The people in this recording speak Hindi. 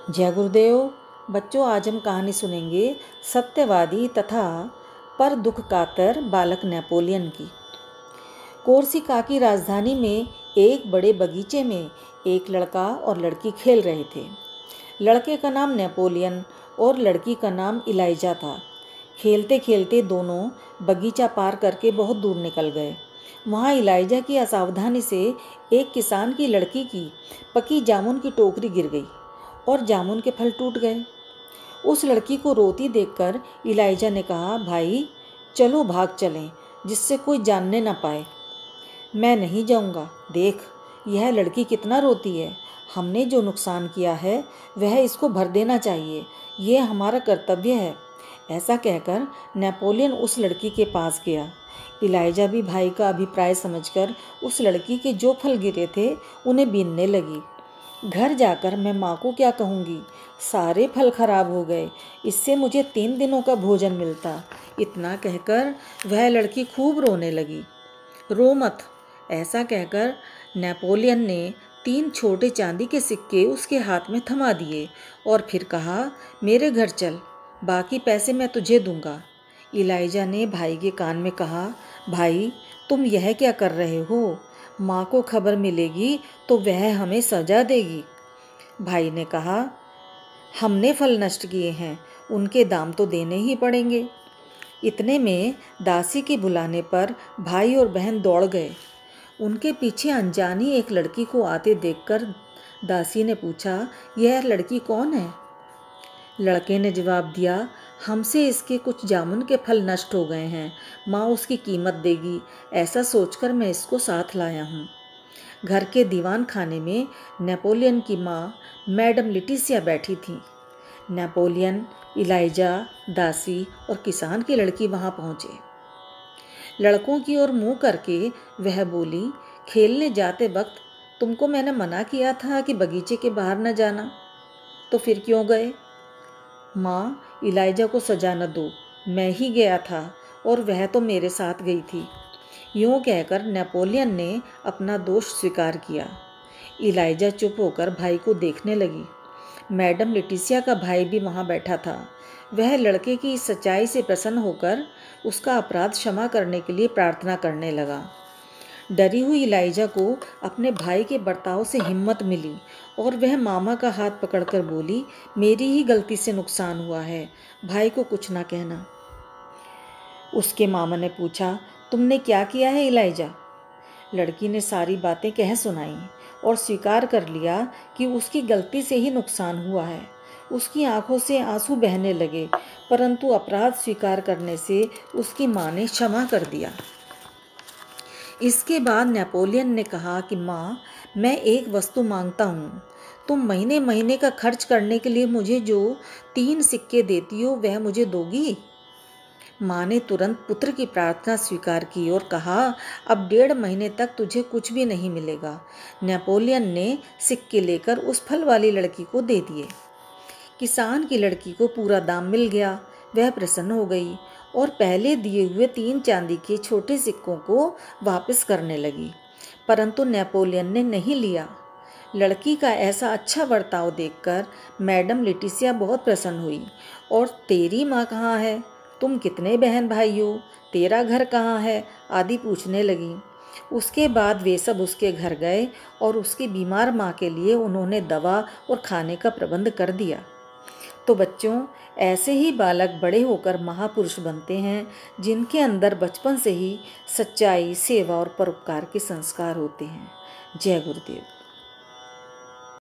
जय गुरुदेव। बच्चों, आज हम कहानी सुनेंगे सत्यवादी तथा पर दुख कातर बालक नेपोलियन की। कोर्सिका की राजधानी में एक बड़े बगीचे में एक लड़का और लड़की खेल रहे थे। लड़के का नाम नेपोलियन और लड़की का नाम इलाइजा था। खेलते खेलते दोनों बगीचा पार करके बहुत दूर निकल गए। वहाँ इलाइजा की असावधानी से एक किसान की लड़की की पकी जामुन की टोकरी गिर गई और जामुन के फल टूट गए। उस लड़की को रोती देखकर इलाइजा ने कहा, भाई चलो भाग चलें, जिससे कोई जानने ना पाए। मैं नहीं जाऊंगा, देख यह लड़की कितना रोती है। हमने जो नुकसान किया है वह इसको भर देना चाहिए, यह हमारा कर्तव्य है। ऐसा कहकर नेपोलियन उस लड़की के पास गया। इलाइजा भी भाई का अभिप्राय समझकर उस लड़की के जो फल गिरे थे उन्हें बीनने लगी। घर जाकर मैं माँ को क्या कहूँगी, सारे फल खराब हो गए, इससे मुझे 3 दिनों का भोजन मिलता। इतना कहकर वह लड़की खूब रोने लगी। रो मत, ऐसा कहकर नेपोलियन ने 3 छोटे चांदी के सिक्के उसके हाथ में थमा दिए और फिर कहा, मेरे घर चल, बाकी पैसे मैं तुझे दूंगा। इलाइजा ने भाई के कान में कहा, भाई तुम यह क्या कर रहे हो? माँ को खबर मिलेगी तो वह हमें सजा देगी। भाई ने कहा, हमने फल नष्ट किए हैं, उनके दाम तो देने ही पड़ेंगे। इतने में दासी के बुलाने पर भाई और बहन दौड़ गए। उनके पीछे अनजानी एक लड़की को आते देखकर दासी ने पूछा, यह लड़की कौन है? लड़के ने जवाब दिया, हमसे इसके कुछ जामुन के फल नष्ट हो गए हैं, माँ उसकी कीमत देगी, ऐसा सोचकर मैं इसको साथ लाया हूँ। घर के दीवान खाने में नेपोलियन की माँ मैडम लिटिसिया बैठी थी। नेपोलियन, इलाइजा, दासी और किसान की लड़की वहाँ पहुँचे। लड़कों की ओर मुँह करके वह बोली, खेलने जाते वक्त तुमको मैंने मना किया था कि बगीचे के बाहर न जाना, तो फिर क्यों गए? माँ, इलाइजा को सजा न दो, मैं ही गया था और वह तो मेरे साथ गई थी। यूँ कहकर नेपोलियन ने अपना दोष स्वीकार किया। इलाइजा चुप होकर भाई को देखने लगी। मैडम लिटिसिया का भाई भी वहाँ बैठा था। वह लड़के की इस सच्चाई से प्रसन्न होकर उसका अपराध क्षमा करने के लिए प्रार्थना करने लगा। डरी हुई इलाइजा को अपने भाई के बर्ताव से हिम्मत मिली और वह मामा का हाथ पकड़कर बोली, मेरी ही गलती से नुकसान हुआ है, भाई को कुछ ना कहना। उसके मामा ने पूछा, तुमने क्या किया है इलाइजा? लड़की ने सारी बातें कह सुनाई और स्वीकार कर लिया कि उसकी गलती से ही नुकसान हुआ है। उसकी आंखों से आंसू बहने लगे, परंतु अपराध स्वीकार करने से उसकी माँ ने क्षमा कर दिया। इसके बाद नेपोलियन ने कहा कि माँ, मैं एक वस्तु मांगता हूँ, तुम महीने महीने का खर्च करने के लिए मुझे जो 3 सिक्के देती हो वह मुझे दोगी? माँ ने तुरंत पुत्र की प्रार्थना स्वीकार की और कहा, अब 1.5 महीने तक तुझे कुछ भी नहीं मिलेगा। नेपोलियन ने सिक्के लेकर उस फल वाली लड़की को दे दिए। किसान की लड़की को पूरा दाम मिल गया। वह प्रसन्न हो गई और पहले दिए हुए 3 चांदी के छोटे सिक्कों को वापस करने लगी, परंतु नेपोलियन ने नहीं लिया। लड़की का ऐसा अच्छा बर्ताव देखकर मैडम लिटिसिया बहुत प्रसन्न हुई और तेरी माँ कहाँ है? तुम कितने बहन भाई हो? तेरा घर कहाँ है? आदि पूछने लगी। उसके बाद वे सब उसके घर गए और उसकी बीमार माँ के लिए उन्होंने दवा और खाने का प्रबंध कर दिया। तो बच्चों, ऐसे ही बालक बड़े होकर महापुरुष बनते हैं, जिनके अंदर बचपन से ही सच्चाई, सेवा और परोपकार के संस्कार होते हैं। जय गुरुदेव।